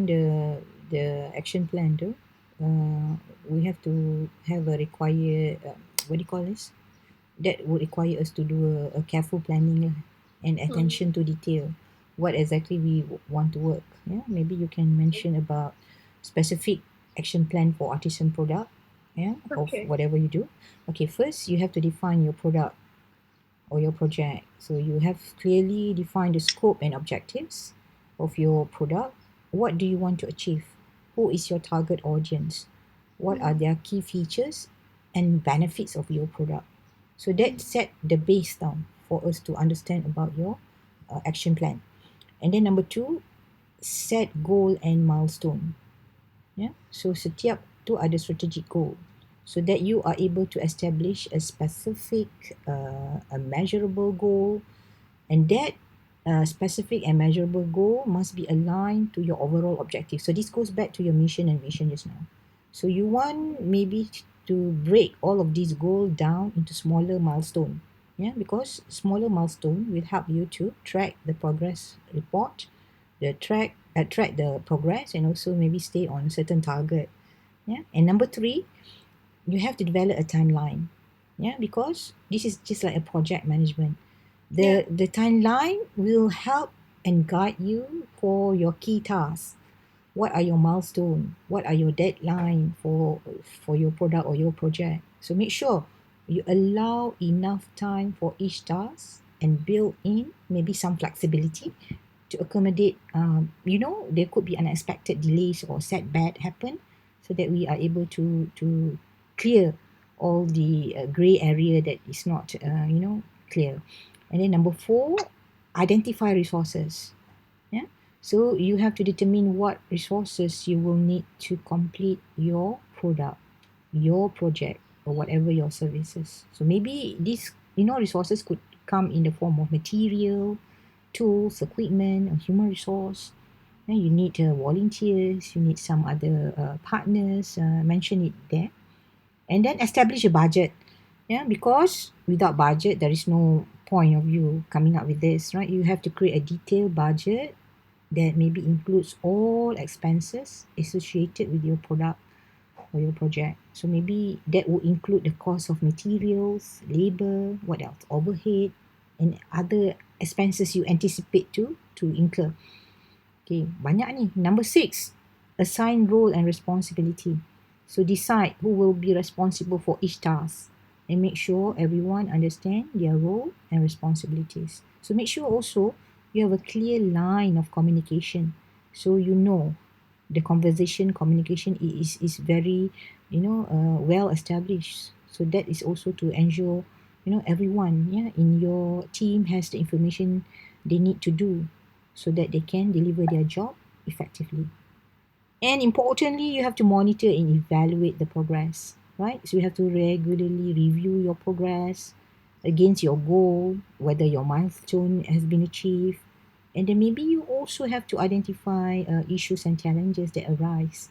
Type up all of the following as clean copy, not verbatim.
the action plan tu, we have to have a required what do you call this? That would require us to do a careful planning lah, and attention to detail. What exactly we want to work. Yeah, maybe you can mention about specific action plan for artisan product. Yeah, of Okay. whatever you do. Okay, first you have to define your product or your project. So you have clearly defined the scope and objectives of your product. What do you want to achieve? Who is your target audience? What are Mm, their key features and benefits of your product? So that mm, set the base down for us to understand about your action plan. And then number two, set goal and milestone. Yeah. So setiap tu ada strategic goal, so that you are able to establish a specific, a measurable goal, and that specific and measurable goal must be aligned to your overall objective. So this goes back to your mission and vision just now. So you want maybe to break all of these goals down into smaller milestone. Yeah, because smaller milestone will help you to track the progress report, the track the progress, and also maybe stay on a certain target. Yeah, and number three, you have to develop a timeline. Yeah, because this is just like a project management. yeah. The timeline will help and guide you for your key tasks. What are your milestone? What are your deadline for your product or your project? So make sure you allow enough time for each task and build in maybe some flexibility to accommodate, there could be unexpected delays or setback happen, so that we are able to clear all the gray area that is not clear. And then number four, identify resources. Yeah, so you have to determine what resources you will need to complete your product, your project, or whatever your services. So maybe these resources could come in the form of material, tools, equipment, or human resource. Then you need volunteers, you need some other partners, mention it there. And then establish a budget. Yeah, because without budget, there is no point of you coming up with this, right? You have to create a detailed budget that maybe includes all expenses associated with your product or your project. So maybe that would include the cost of materials, labor, what else, overhead, and other expenses you anticipate to incur. Okay, banyak ni. Number six, assign role and responsibility. So decide who will be responsible for each task and make sure everyone understand their role and responsibilities. So make sure also you have a clear line of communication, so you know the conversation communication is very well established. So that is also to ensure everyone, yeah, in your team has the information they need to do, so that they can deliver their job effectively. And importantly, you have to monitor and evaluate the progress, right? So you have to regularly review your progress against your goal, whether your milestone has been achieved. And then maybe you also have to identify issues and challenges that arise,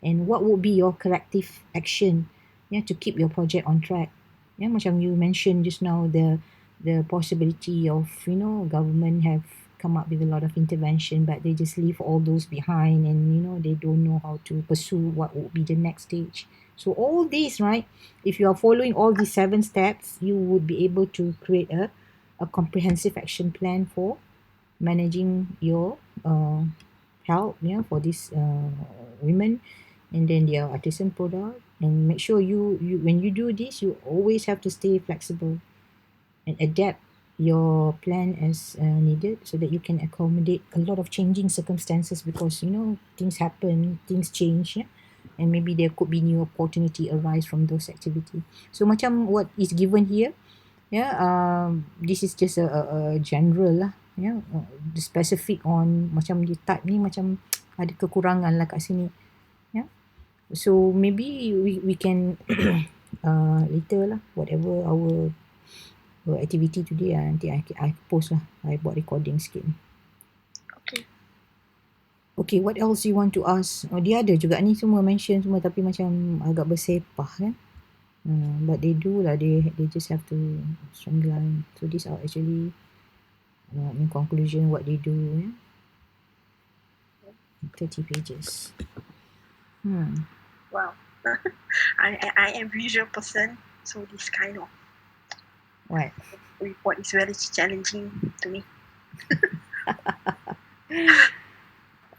and what would be your corrective action, yeah, to keep your project on track. Yeah, macam you mentioned just now, the possibility of government have come up with a lot of intervention, but they just leave all those behind, and they don't know how to pursue what would be the next stage. So all these, right, if you are following all these 7 steps, you would be able to create a comprehensive action plan for managing your help, yeah, for these women, and then their artisan product. And make sure you when you do this, you always have to stay flexible and adapt your plan as needed, so that you can accommodate a lot of changing circumstances, because things happen, things change, yeah, and maybe there could be new opportunity arise from those activity. So macam what is given here, yeah, this is just a general lah, yeah, the specific on macam the type ni macam ada kekurangan lah kat sini, yeah. So maybe we can later lah, whatever our activity today, nanti I post lah, I buat recording sikit. Okay. Okay, what else you want to ask? Dia ada juga ni semua mention semua, tapi macam agak bersepah kan. But they do lah, they just have to streamline. So these are actually in conclusion what they do, yeah? 30 pages. Wow. I am visual person, so this kind of What? report is very challenging to me.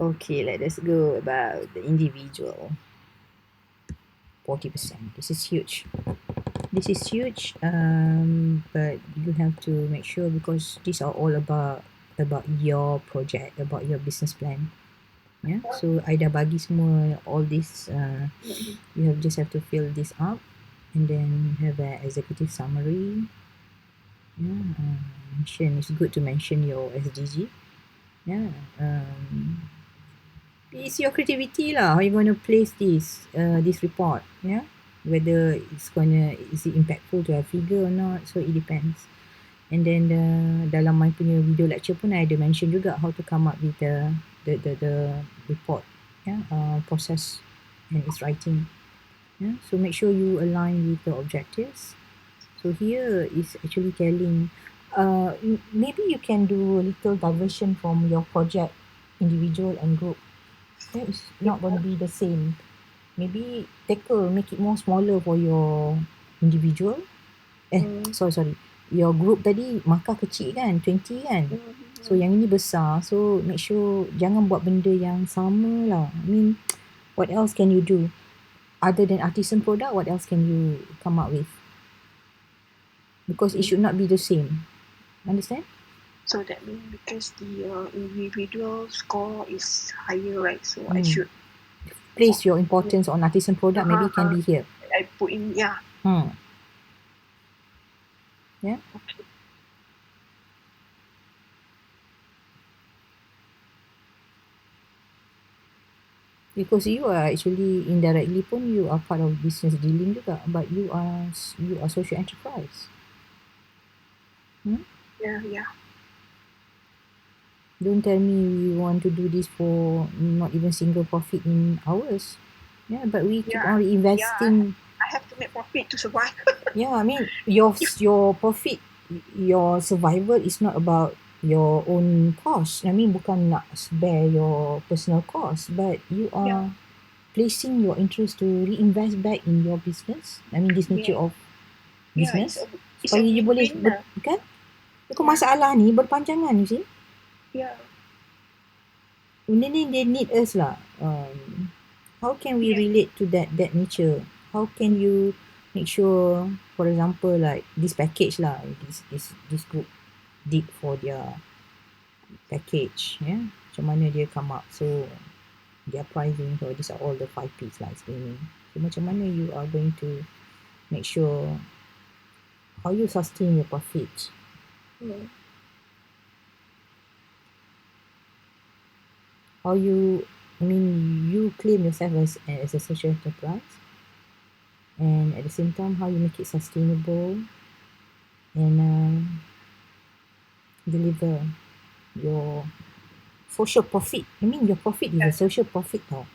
Okay, let us go about the individual. 40%. This is huge. This is huge, but you have to make sure, because these are all about your project, about your business plan. Yeah, so I dah bagi semua all this. You just have to fill this up, and then have an executive summary. Yeah, it's good to mention your SDG. Yeah, it's your creativity lah. How you going to place this report? Yeah, whether is it impactful to a figure or not? So it depends. And then dalam my punya video lecture pun I ada mention juga how to come up with the report. Yeah, process and its writing. Yeah, so make sure you align with the objectives. So here is actually telling, maybe you can do a little diversion from your project, individual and group. That is not going to be the same. Maybe make it more smaller for your individual. Sorry. Your group tadi markah kecil kan, 20 kan. So yang ini besar. So make sure jangan buat benda yang sama lah. I mean, what else can you do? Other than artisan product, what else can you come up with? Because it should not be the same. Understand? So that means because the individual score is higher, right? So I should place your importance on artisan product. Maybe it can be here. I put in, yeah. Yeah. Okay. Because you are actually indirectly pun you are part of business dealing juga, but you are social enterprise. Yeah. Don't tell me we want to do this for not even single profit in hours. Yeah, but we keep on investing. I have to make profit to survive. Yeah, I mean your profit, your survival is not about your own cost. I mean bukan nak bear your personal cost, but you are placing your interest to reinvest back in your business. I mean this nature of business. Supaya you boleh kan? Because masalah ni berpanjangan, you see. Yeah. Benda ni they need us lah. How can we relate to that nature? How can you make sure, for example, like this package lah, this group did for their package, yeah, macam mana dia come up, so their pricing, so these are all the 5 P's lah explaining. So macam mana you are going to make sure how you sustain your profit. How you, I mean, you claim yourself as a social enterprise, and at the same time how you make it sustainable and deliver your social profit. I mean your profit is a social profit tau.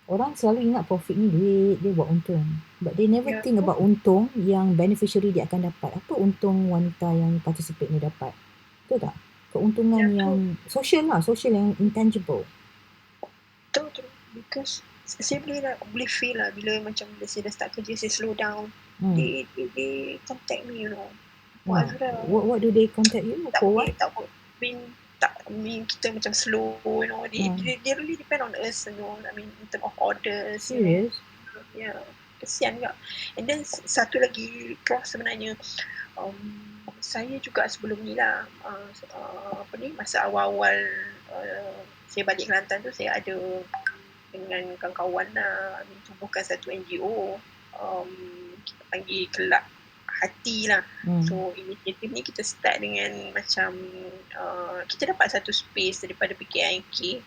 Orang selalu ingat profit ni duit, dia buat untung, but they never think about untung yang beneficiary dia akan dapat. Apa untung wanita yang participate ni dapat? Betul tak? Keuntungan yang social lah, social yang intangible. Betul. Because saya boleh feel lah bila macam bila saya dah start kerja, saya slow down. They contact me, you know. What do they contact you? For what? Kita macam slow, you know. They really depend on us, you know. I mean in terms of orders. Serious? Yeah. Kesian juga. And then satu lagi Prof sebenarnya, saya juga sebelum ni lah, masa awal-awal saya balik Kelantan tu, saya ada dengan kawan-kawan lah tubuhkan satu NGO, kita panggil Kelab Hati lah. So inisiatif ni kita start dengan macam kita dapat satu space daripada PKIK.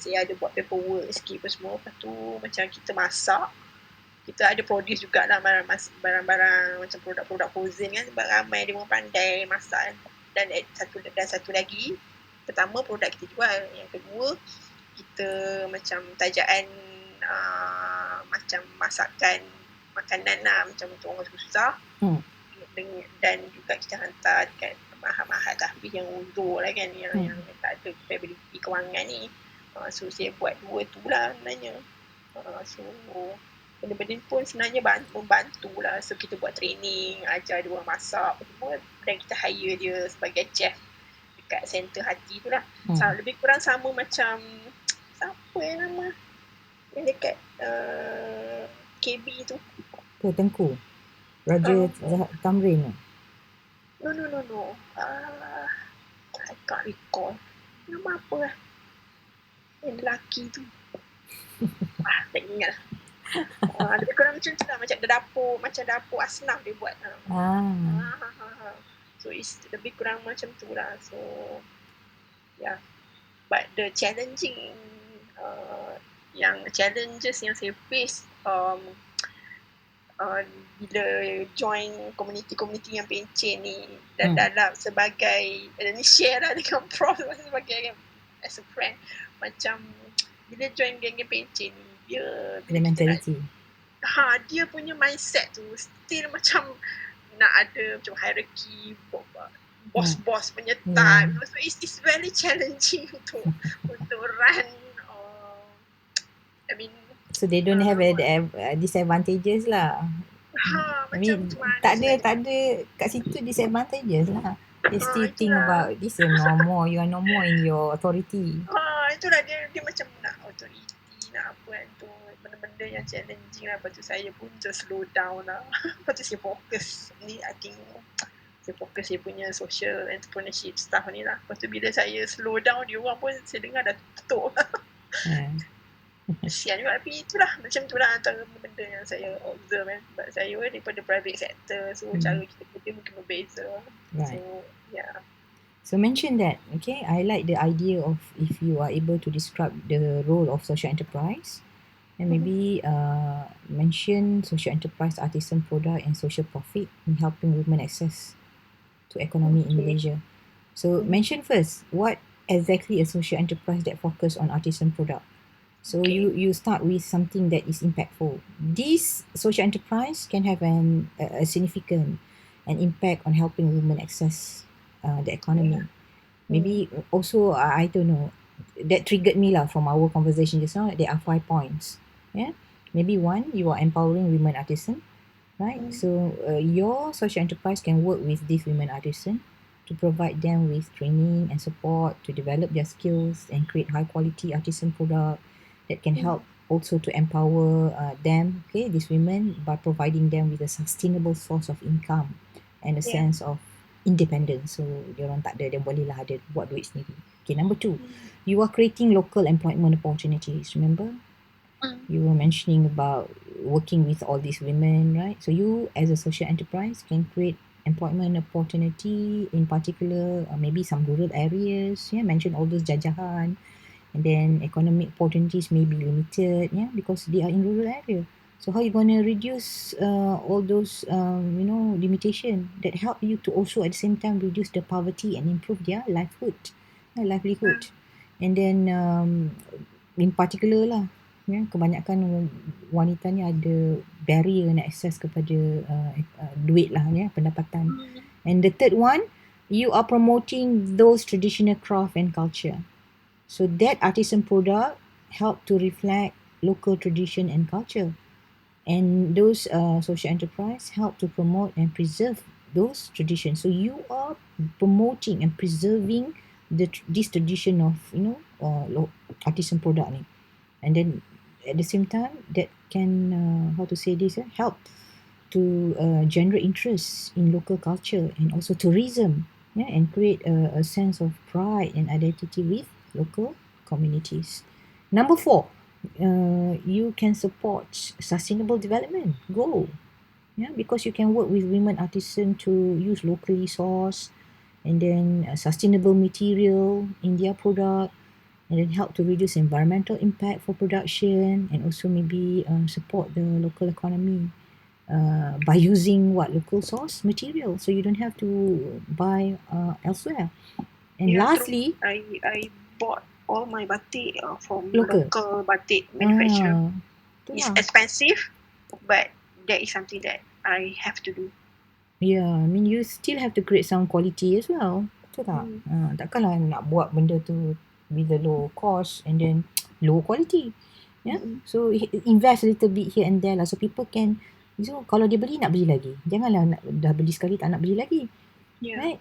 Saya ada buat paperwork sikit semua. Lepas tu macam kita masak, kita ada produce jugalah barang-barang macam produk-produk frozen kan, sebab ramai dia orang pandai masak. Dan satu lagi, pertama produk kita jual, yang kedua kita macam tajaan macam masakan makanan lah, macam untuk orang susah. Dan juga kita hantar dekat mahal-mahal tahfiz yang uzur lah kan, yang tak ada capability kewangan ni. So saya buat dua tu lah sebenarnya. So benda-benda pun sebenarnya membantu lah. So kita buat training, ajar dia orang masak semua, dan kita hire dia sebagai chef dekat center hati tu lah. Lebih kurang sama macam siapa yang nama yang dekat KB tu, Tengku Raja Tamrin. No. I can't recall. Nama apa lah yang lelaki tu. Tak ingat. Lebih kurang macam tu lah. Macam dapur asnaf dia buat. So it's lebih kurang macam tu lah. So yeah. But the challenging challenges yang saya face bila join komuniti-komuniti yang pencen ni, dan dalam sebagai ni share lah dengan Prof sebagai as a friend, macam bila join geng-geng pencen ni, dia mentality dia punya mindset tu still macam nak ada macam hierarchy, bos-bos punya type. So it's very challenging untuk run. I mean, so they don't have disadvantages lah. I mean, tak ada kat situ disadvantages lah. They still think about this you are no more in your authority. Itulah dia macam nak authority, nak apa kan tu, benda-benda yang challenging lah. Lepas tu saya pun just slow down lah. Lepas tu saya fokus ni, I think saya fokus saya punya social entrepreneurship stuff ni lah. Lepas tu bila saya slow down, dia orang pun saya dengar dah tutup lah. Kesian juga, tapi itulah macam itulah antara benda yang saya observe kan. Sebab saya daripada private sector, so cara kita kerja mungkin berbeza. Right. So yeah. So mention that, okay, I like the idea of if you are able to describe the role of social enterprise, and maybe mention social enterprise, artisan product and social profit in helping women access to economy in Malaysia. So mention first, what exactly a social enterprise that focus on artisan product. So you start with something that is impactful. This social enterprise can have a significant impact on helping women access the economy. Maybe also I don't know, that triggered me lah from our conversation just now. There are 5 points. Yeah, maybe 1, you are empowering women artisan, right? So your social enterprise can work with these women artisan to provide them with training and support to develop their skills and create high quality artisan product that can help also to empower them, okay, these women, by providing them with a sustainable source of income and a sense of independence. So diorang tak ada, dia boleh lah ada buat duit sendiri. Okay, number 2, you are creating local employment opportunities. Remember you were mentioning about working with all these women, right? So you as a social enterprise can create employment opportunity, in particular maybe some rural areas. Mention all those jajahan, and then economic opportunities may be limited, because they are in rural area. So how you gonna reduce all those limitation that help you to also at the same time reduce the poverty and improve their livelihood. And then in particular lah, kebanyakan wanita ni ada barrier nak access kepada duit lah, pendapatan. And the third one, you are promoting those traditional craft and culture. So that artisan product help to reflect local tradition and culture. And those social enterprise help to promote and preserve those traditions. So you are promoting and preserving this tradition of artisan product ni. And then at the same time that can help to generate interest in local culture and also tourism, and create a sense of pride and identity with local communities. Number 4, you can support sustainable development goal, because you can work with women artisan to use locally sourced and then sustainable material in their product, and then help to reduce environmental impact for production, and also maybe support the local economy by using local source material, so you don't have to buy elsewhere. And lastly, I bought all my batik from local batik manufacturer. It's expensive, but that is something that I have to do. Yeah, I mean you still have to create some quality as well. Betul tak? Takkanlah nak buat benda tu with the low cost and then low quality. Yeah. Mm-mm. So invest a little bit here and there lah, so people can, so kalau dia beli, nak beli lagi. Janganlah dah beli sekali tak nak beli lagi. Yeah. Right?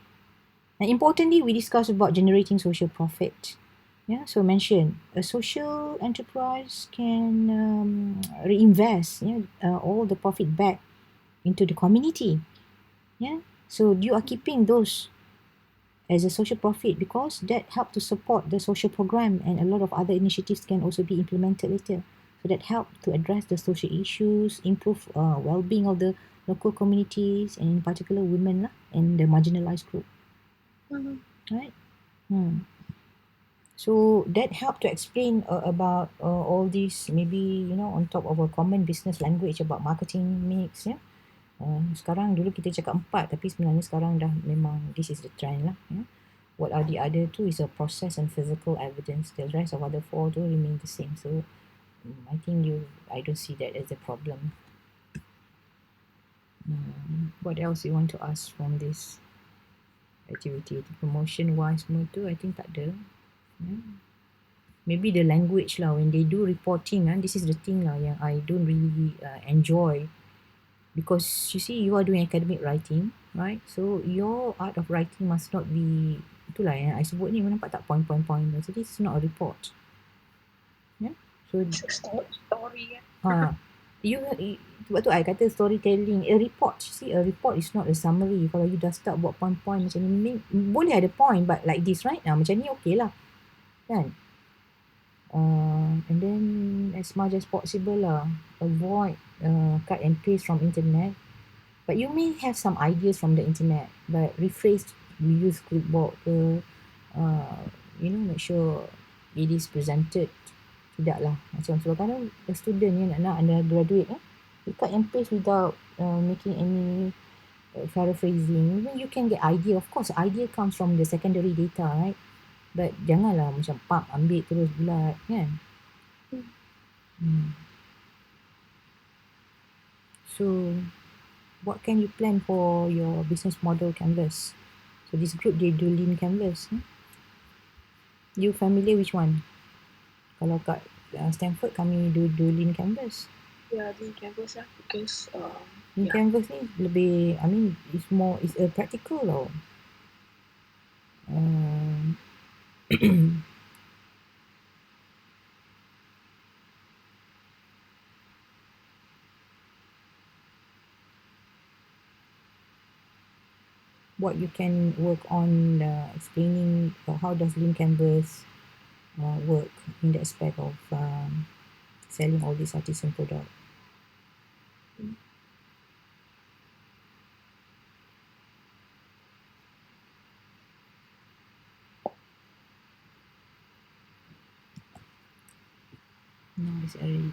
And importantly, we discussed about generating social profit. Yeah, so mention a social enterprise can reinvest, all the profit back into the community. Yeah, so you are keeping those as a social profit because that help to support the social program, and a lot of other initiatives can also be implemented later. So that help to address the social issues, improve well-being of the local communities, and in particular women and the marginalized group. Mm-hmm. Right? So that helped to explain about all these, maybe on top of a common business language about marketing mix. Yeah. Sekarang dulu kita cakap 4, tapi sebenarnya sekarang dah memang this is the trend lah. Yeah. What are the other 2 is a process and physical evidence. The rest of other 4 do remain the same. So I think I don't see that as a problem. What else you want to ask from this activity? The promotion wise semua tu I think tak ada. Yeah. Maybe the language lah, when they do reporting, this is the thing lah yang I don't really enjoy, because you see you are doing academic writing, right? So your art of writing must not be, itulah yang I sebut ni, nampak tak point. So this is not a report. Yeah. So It's a story. sebab tu I kata storytelling. A report, see, a report is not a summary. Kalau you dah start buat point macam ni, boleh ada point, but like this, right? Macam ni okay lah, kan? And then as much as possible lah, avoid cut and paste from internet. But you may have some ideas from the internet, but rephrase, you use clipboard ke, make sure it is presented. Tidak lah macam kadang the student ni nak undergraduate, you cut and paste without making any paraphrasing. Even you can get idea, of course idea comes from the secondary data, right? But janganlah macam ambil terus bulat, kan? So what can you plan for your business model canvas? So this group, they do lean canvas. You familiar which one? Kalau kat Stanford kami do lean canvas. Yeah, lean canvas lah, because lean canvas ni lebih, I mean it's a practical tau. What you can work on explaining how does lean canvas work in the aspect of selling all these artisan products. No, it's already